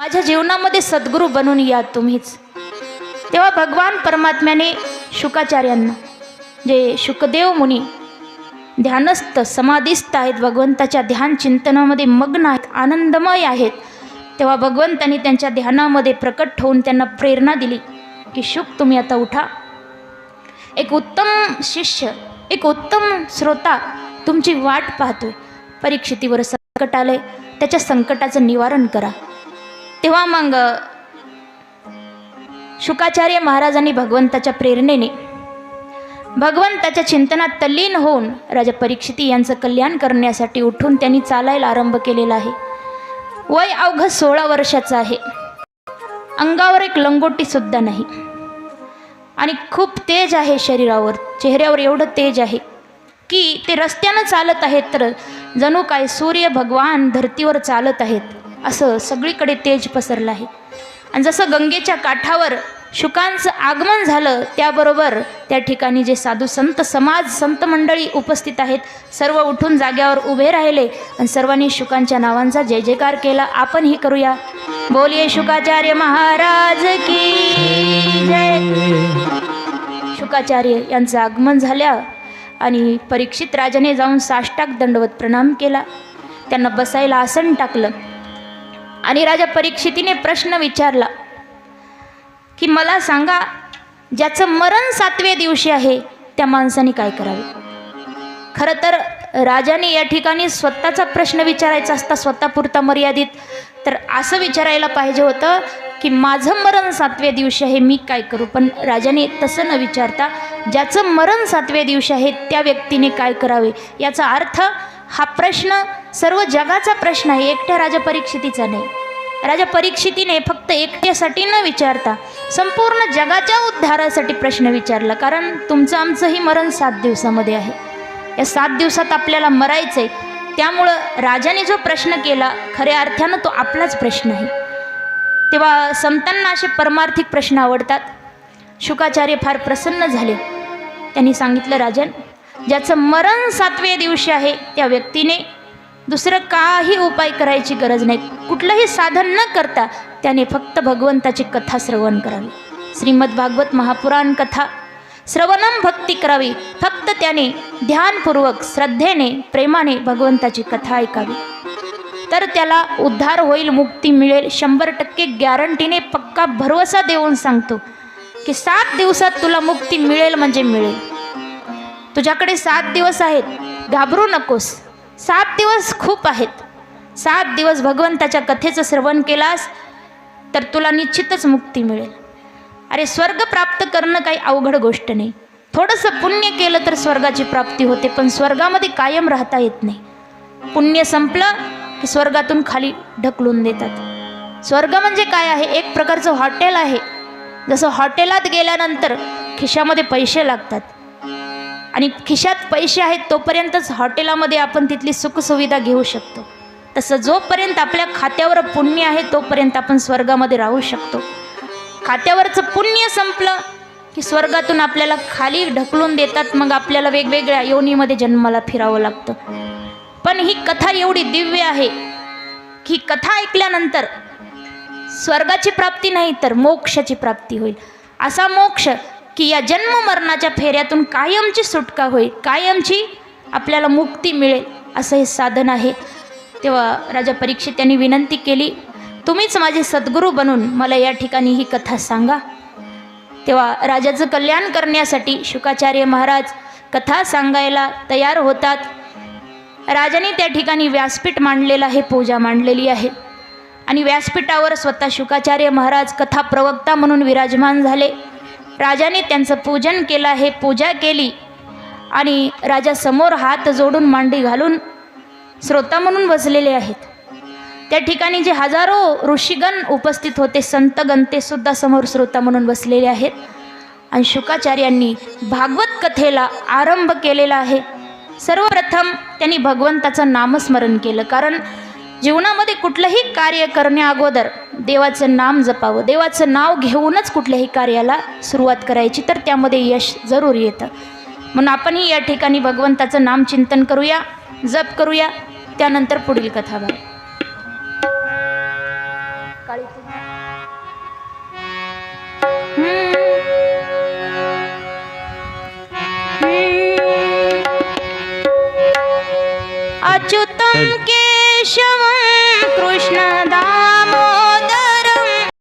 माझ्या जीवनामध्ये सद्गुरू बनून या तुम्हीच। तेव्हा भगवान परमात्म्याने शुकाचार्यांना, जे शुकदेव मुनी ध्यानस्थ समाधिस्थ आहेत, भगवंताच्या ध्यान चिंतनामध्ये मग्न आहेत, आनंदमय आहेत, तेव्हा भगवंतांनी त्यांच्या ध्यानामध्ये प्रकट होऊन त्यांना प्रेरणा दिली की शुक तुम्ही आता उठा। एक उत्तम शिष्य, एक उत्तम श्रोता तुमची वाट पाहतोय। परीक्षितीवर संकट आलंय, त्याच्या संकटाचं निवारण करा। तेव्हा मग शुकाचार्य महाराजांनी भगवंताच्या प्रेरणेने भगवंताच्या चिंतनात तल्लीन होऊन राजा परीक्षिती यांचं कल्याण करण्यासाठी उठून त्यांनी चालायला आरंभ केलेला आहे। वय अवघं 16 वर्षाचं आहे, अंगावर एक लंगोटी सुद्धा नाही आणि खूप तेज आहे शरीरावर, चेहऱ्यावर एवढं तेज आहे की ते रस्त्यानं चालत आहेत तर जणू काय सूर्य भगवान धरतीवर चालत आहेत, असं सगळीकडे तेज पसरलं आहे। आणि जसं गंगेच्या काठावर शुकांचं आगमन झालं त्याबरोबर त्या ठिकाणी जे साधू संत समाज संत मंडळी उपस्थित आहेत, सर्व उठून जाग्यावर उभे राहिले आणि सर्वांनी शुकांच्या नावांचा जय जयकार केला। आपणही करूया, बोलिये शुकाचार्य महाराज की जय। शुकाचार्य यांचं आगमन झाल्या आणि परीक्षित राजाने जाऊन साष्टांग दंडवत प्रणाम केला, त्यांना बसायला आसन टाकलं आणि राजा परीक्षितीने प्रश्न विचारला की मला सांगा, ज्याचं मरण 7व्या दिवशी आहे त्या माणसाने काय करावे। खरं तर राजाने या ठिकाणी स्वतःचा प्रश्न विचारायचा असता, स्वतःपुरता मर्यादित, तर असं विचारायला पाहिजे होतं की माझं मरण 7व्या दिवशी आहे मी काय करू। पण राजाने तसं न विचारता ज्याचं मरण 7व्या दिवशी आहे त्या व्यक्तीने काय करावे, याचा अर्थ हा प्रश्न सर्व जगाचा प्रश्न आहे, एकट्या राजा परीक्षितीचा नाही। राजा परीक्षितीने फक्त एकट्यासाठी न विचारता संपूर्ण जगाच्या उद्धारासाठी प्रश्न विचारला, कारण तुमचं आमचंही मरण 7 दिवसामध्ये आहे, या 7 दिवसात आपल्याला मरायचं आहे। त्यामुळं राजाने जो प्रश्न केला खऱ्या अर्थानं तो आपलाच प्रश्न आहे। तेव्हा संतांना असे परमार्थिक प्रश्न आवडतात। शुकाचार्य फार प्रसन्न झाले, त्यांनी सांगितलं, राजन, ज्याचं मरण 7व्या दिवशी आहे त्या व्यक्तीने दुसरं काही उपाय करायची गरज नाही, कुठलंही साधन न करता त्याने फक्त भगवंताची कथा श्रवण करावी। श्रीमद भागवत महापुराण कथा श्रवणम भक्ती करावी, फक्त त्याने ध्यानपूर्वक श्रद्धेने प्रेमाने भगवंताची कथा ऐकावी, तर त्याला उद्धार होईल, मुक्ती मिळेल। 100% गॅरंटीने पक्का भरवसा देऊन सांगतो की 7 दिवसात तुला मुक्ती मिळेल म्हणजे मिळेल। तुझ्याकडे 7 दिवस आहेत, घाबरू नकोस, 7 दिवस खूप आहेत। 7 दिवस भगवंताच्या कथेचं श्रवण केलास तर तुला निश्चितच मुक्ती मिळेल। अरे स्वर्ग प्राप्त करणं काही अवघड गोष्ट नाही, थोडंसं पुण्य केलं तर स्वर्गाची प्राप्ती होते, पण स्वर्गामध्ये कायम राहता येत नाही। पुण्य संपलं की स्वर्गातून खाली ढकलून देतात। स्वर्ग म्हणजे काय आहे, एक प्रकारचं हॉटेल आहे। जसं हॉटेलात गेल्यानंतर खिशामध्ये पैसे लागतात आणि खिशात पैसे आहेत तोपर्यंतच हॉटेलामध्ये आपण तिथली सुखसुविधा घेऊ शकतो, तसं जोपर्यंत आपल्या खात्यावर पुण्य आहे तोपर्यंत आपण स्वर्गामध्ये राहू शकतो। खात्यावरचं पुण्य संपलं की स्वर्गातून आपल्याला खाली ढकलून देतात, मग आपल्याला वेगवेगळ्या योनीमध्ये जन्माला फिरावं लागतं। पण ही कथा एवढी दिव्य आहे की कथा ऐकल्यानंतर स्वर्गाची प्राप्ती नाही तर मोक्षाची प्राप्ती होईल। असा मोक्ष की या जन्म मरणाच्या फेऱ्यातून कायमची सुटका होईल, कायमची आपल्याला मुक्ती मिळेल, असं हे साधन आहे। तेव्हा राजा परीक्षित यांनी विनंती केली, तुम्हीच माझे सद्गुरू बनून मला या ठिकाणी ही कथा सांगा। तेव्हा राजाचं कल्याण करण्यासाठी शुकाचार्य महाराज कथा सांगायला तयार होतात। राजाने त्या ठिकाणी व्यासपीठ मांडलेलं आहे, पूजा मांडलेली आहे आणि व्यासपीठावर स्वतः शुकाचार्य महाराज कथा प्रवक्ता म्हणून विराजमान झाले। राजाने त्यांचं पूजन केलं आहे, पूजा केली आणि राजा समोर हात जोडून मांडी घालून श्रोता म्हणून बसलेले आहेत। त्या ठिकाणी जे हजारो ऋषीगण उपस्थित होते, संतगण, ते सुद्धा समोर श्रोता म्हणून बसलेले आहेत आणि शुकाचार्यांनी भागवत कथेला आरंभ केलेला आहे। सर्वप्रथम त्यांनी भगवंताचं नामस्मरण केलं, कारण जीवनामध्ये कुठलंही कार्य करण्या अगोदर देवाचं नाम जपावं, देवाचं नाव घेऊनच कुठल्याही कार्याला सुरुवात करायची, तर त्यामध्ये यश जरूर येतं। म्हणून आपणही या ठिकाणी भगवंताचं नाम चिंतन करूया, जप करूया, त्यानंतर पुढील कथा बघा। काळी अच्युतम